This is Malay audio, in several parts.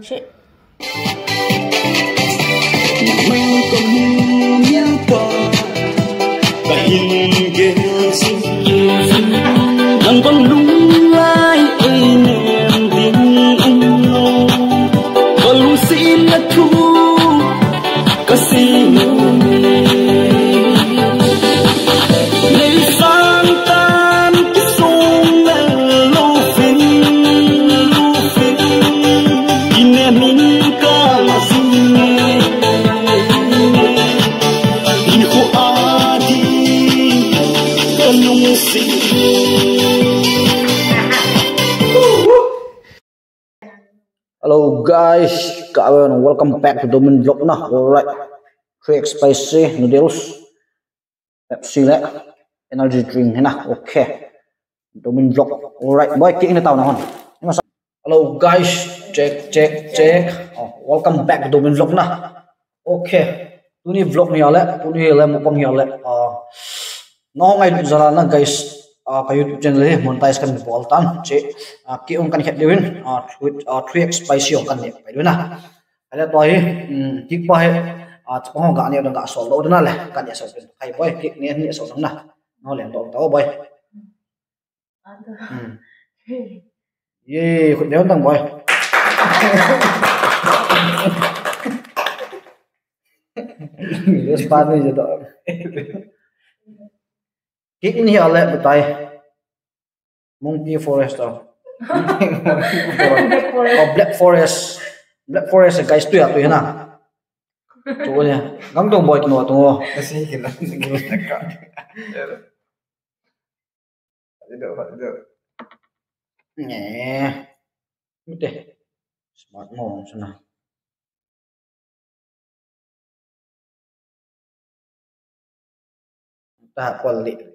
shit. Mình còn nhớ qua và hình ghé xin đang còn lung lay ơi niềm tin anh còn lung xin là thu có xin lấy sang tan cái sông lâu phim in em mình cả là xin in khu adi con lung xin. Hello guys, kawan, welcome back to Domin Vlog nah. Alright, 3 spicy noodles, Pepsi lek, energy drink nah. Okay, Domin Vlog. Alright, boy, kiki ni tao nah. Hello guys, check. Welcome back to Domin Vlog nah. Okay, tu ni vlog ni ale, tu ni le mupang ni ale. No ngai jalan na guys. Ka YouTube channel he monetize kan bol tan che ki ong kan khet lewin with 3x spicy ong kan ne pai na ala to hi tik pa he chong ga ne ga sol do na le kan ya so kai boy ki ne so na no le to to boy ye khut deon tang boy yes pa ni je to Kik ni ale betai Monkey Forest oh Black Forest guys tu ya na tu ni gang dong boy tu Así que no acá. Deh smart ngomong sana tak kuali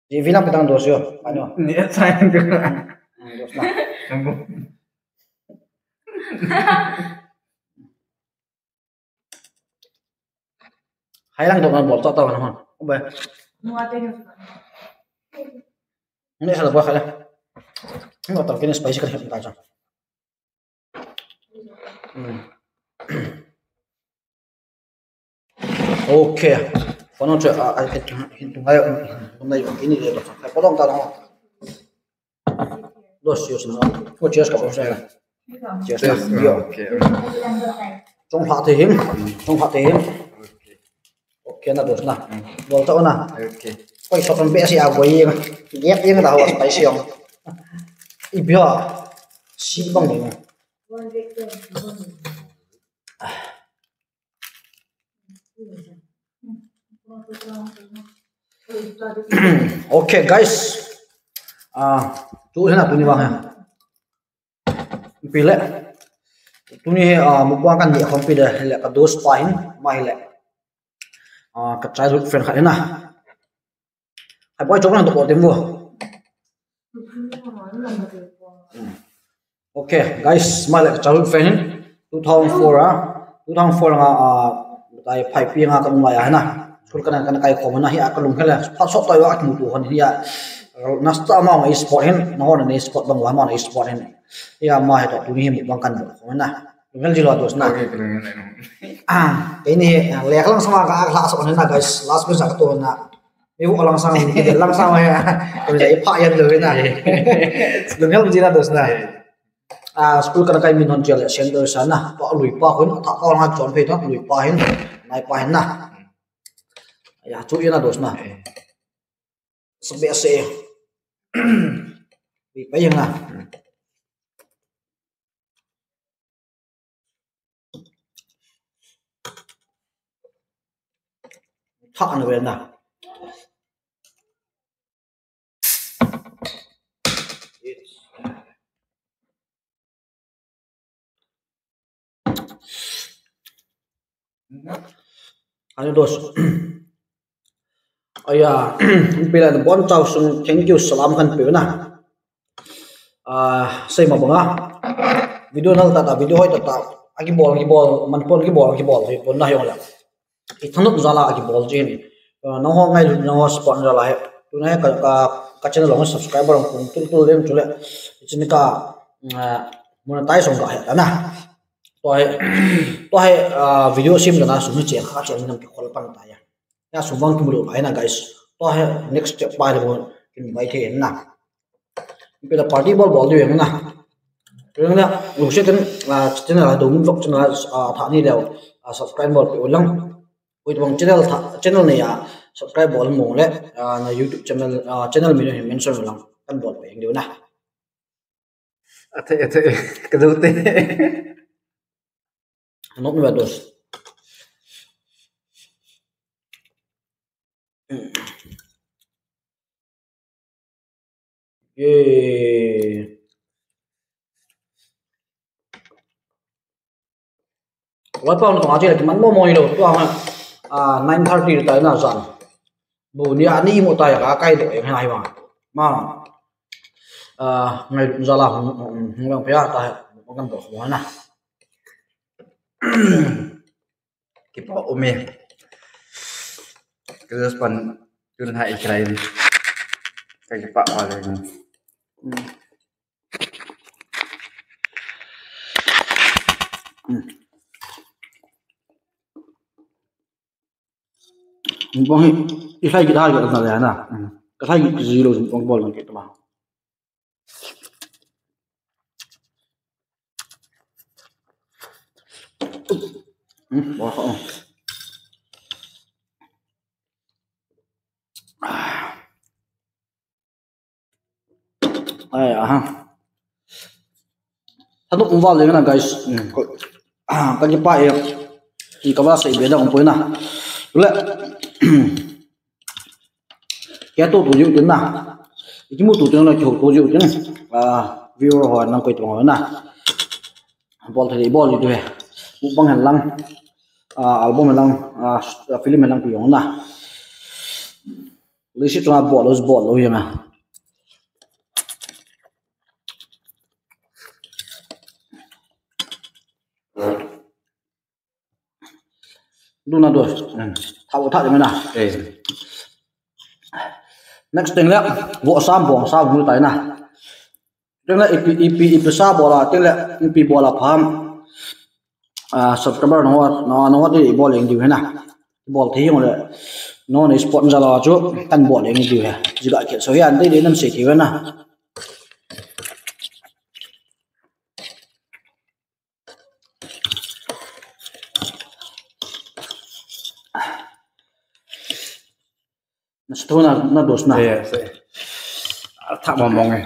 Di bilang petang dos yo, ano? Niat sayang tu. Dos na. Hai lang dong bol tao naman. Oba. Muate ni. Hindi sa labo kaya. Hindi ko kini spicy kan hitam taja. Okay. Kono che hintung ayo ini dia tu. Hai potong tao naman. Dos yo sana. Ko cheers ka proses. Cheers. Yo. Trong hạt thì hiếm. Okay na dos na. Bol tao na. Okay. Quay shot con bé xia quay ghép với cái tàu spicy không? Ibia xí băng này. Okay guys, tu thế nào tu ni bang ya? Pilih, tu ni mukbang kan dia kompi dah, lihat ke dos pahin, mah lihat, ke childhood friend kan na, hai boy coba untuk order mua. Okay guys, mah lihat childhood friend 2004 tai pipe yang akan mulai na. Sul kana kai ko na hi akalung khala pat sot toy wa mu tu hon hiya nasta ma ma sport hen no na sport bang wa ma na sport hen ya ma he to tu ni bang kan ko na ngel jilo dos na ini lek lang sama ka la so na guys last bisa ka to na eu lang sang ni lang sang ya ko jai pha yan le na ngel jila dos na school kana kai min hon chele center sana to lui pa hun ta ko lang chon phe to lui pa hen nai pa hen na ya chú yên là dos na sắp bẻ xe bị bây giờ nào thọ nó về nào Ano dos Aya, bila na bon chow sung thank you salam kan pe na. Say ma banga. Video nal ta video hoy ta agi bol man pon agi bol pon na yong la. Ithanuk zala agi bol jin. No ho ngai no spot zala he. Tu na ka channel long subscriber ong tul lem chule. Ichini ka monetize song ka he na to hai video sim kana sum che kha che nam ki khol pan ta ya subang ki mulo ai na guys to hai next step pa le bon kin bai the na pe la party ball du yang na na lu se kan channel la dum vlog channel tha ni leo subscribe bol pe ulang oi bang channel ne ya subscribe bol mo le na YouTube channel mi ne mention ulang kan bol pe ndio na Ate kadute. Not me dos. Ye. What pound to aje man mo moi lo to ha 9:30 ta na san. Bu ni ani mo ta ya kai do yang hai ma ngày giờ là không phải ta có cần bỏ hóa na Kipa ome. Terus pan tun hai Israel. Kay kipa wala ni. bong hi sai kita harga na ya na ka sai zero bong bol ng kita ma bỏ không ai ha thằng nó cũng vào lên na guys cái gì pa thì các bạn sẽ biết được không na lệ cái tổ chức đến na cái một tổ chức là chủ tổ chức đến viewer hỏi năng quay hỏi na bol thì bol gì đấy bang hành lang album hành lang film hành lang thì giống na lấy sĩ cho bol lo vậy mà đúng là rồi thao thao thế nào next thing là vỗ sam bong sa vui tay na tiếng là ip sa bola tiếng là ip bola pham subscriber nó đi ball đi thế nào ball thế nhưng mà nó này sport ra là chỗ căn ball đi gì gọi kiện số hiện tới đến năm sẽ thiếu na Setelah na dos na. Yes. Tak ngomong eh.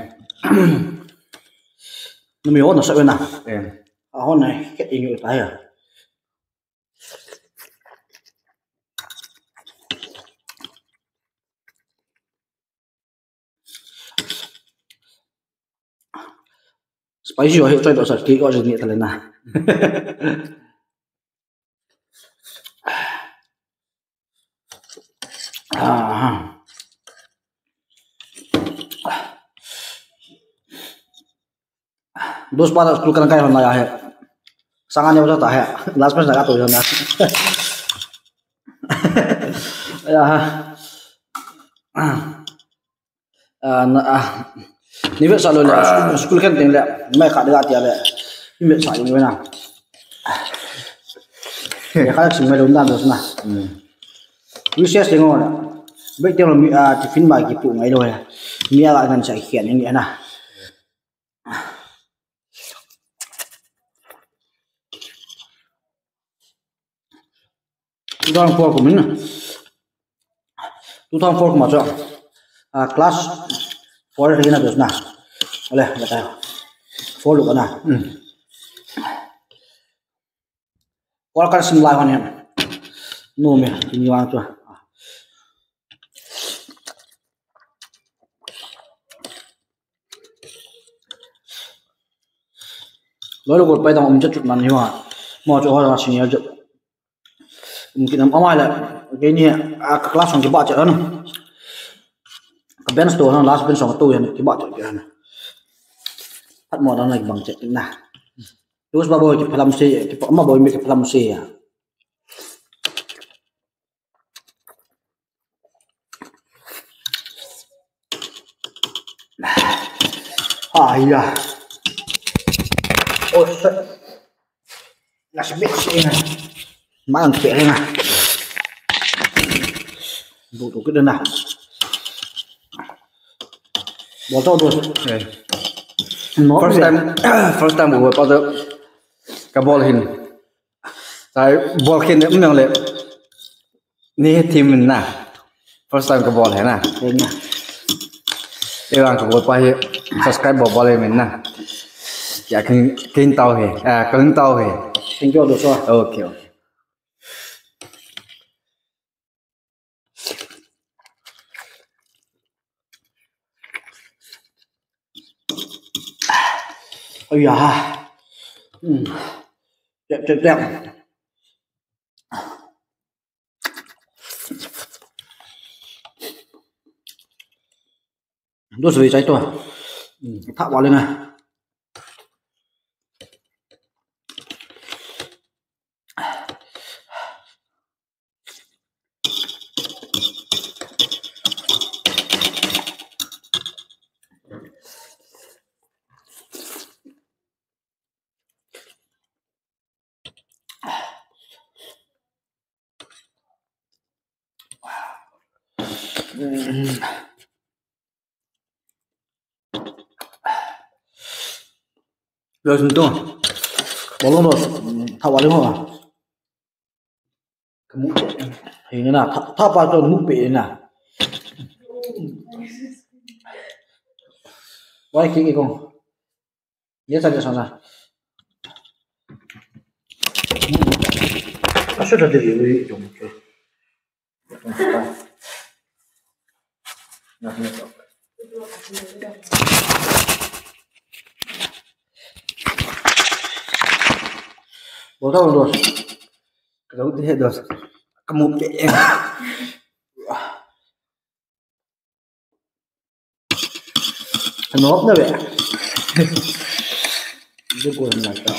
Nami ho na sa na. Eh. Ahon này cái ý nghĩa tay à. Spicy rồi chơi đồ sạch kỹ gọi gì nghĩa thật là na. Dos para school kan kai hona ya hai sangan ne wajata hai last page laga to hona ya ni ve salo le school kan ting le mai kha daga tia le ni me sa ni na ya kha sim me lo ndan dos na recess ding on bai te lo mi tiffin ma ki pu ngai lo ya mi ala ngan sai khian ni na Tuang for của mình nè, tuang for mà cho class for thì là được nè, đây là cái for được nè, for cái sim lại hoàn em, nô mẹ thì nhiều ăn chưa, rồi lúc bây giờ mình chất chút mặn nhiều à, mà cho họ là xin nhiều chút. Mungkin amai lah gini kelas yang kita baca kan ke bench tu kan last bench yang tu yang kita baca kan hat mau dan lagi bang cek nah terus bawa kita film si kita amma bawa kita film si ya iya Oh, nasi bit sih na. Mang bit na. Butuh cái đơn nào. Bỏ cho luôn. First time gue pada ke ball hin. Saya ball hin em yang le. Ni tim na. First time ke ball hai na. Orang ke gue pakai subscribe ball min na. Ya keng tahu he. Keng tahu he. Thank you dosa. Okay. Ôi da. Đẹp. Đốt rồi cháy tôi. Thạo vào lên này. Rồi chúng tôi bỏ lông rồi tháo vào đúng không ạ? Cái mũ thì như nào tháo vào cho mũ bị thế nào? Quay kỹ không? Nhớ ra cho sao nào? Nó sẽ là điều gì dùng cái bỏ ra rồi cái đó thì hết rồi. Cái mũ bị em. nó ốp nữa vậy. Cái cuộn này cả.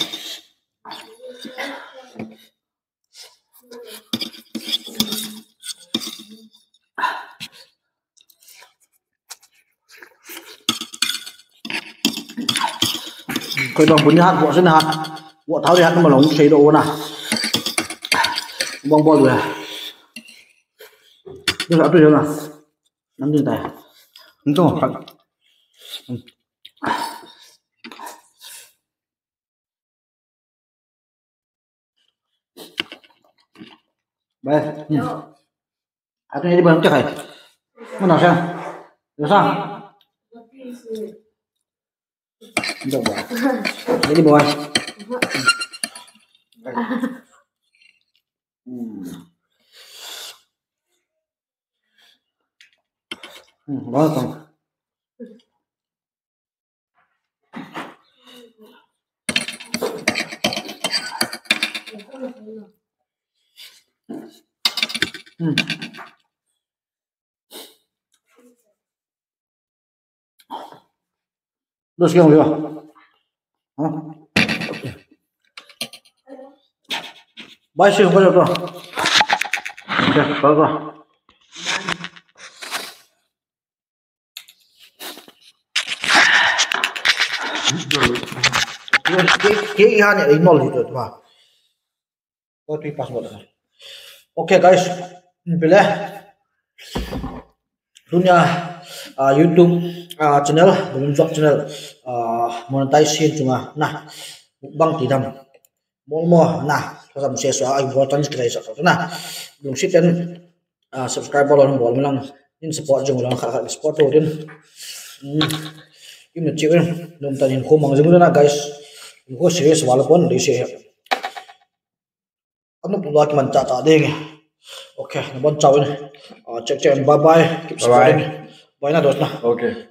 Coi đồng bốn hạt bộ xin hạt bộ tháo đi hạt mà lỏng xấy độ nào bong bong rồi bây giờ tôi nào nắm trên tay Đúng rồi. đây hạt này đi bơm chắc phải nó nào xem được sao được rồi lấy đi bôi đó là còn Terus yang dia. Baik sih kalau tu. Okey, kalau tu. Cái ihan này nol itu tu. Kau tu password. Okay guys, pilih dunia YouTube channel belum vlog channel monetize cuma nah bang tidak mau nah kalau saya soal importance kita itu nah belum sih kan subscriber orang boleh bilang ini support jeng orang kakak support tu kan ini cewek belum tanya kau mang jeng na guys kau serius walaupun di sini anu pula kita mencatat deh okay nabon cawin cek bye bye keep supporting bye na dos na Okay.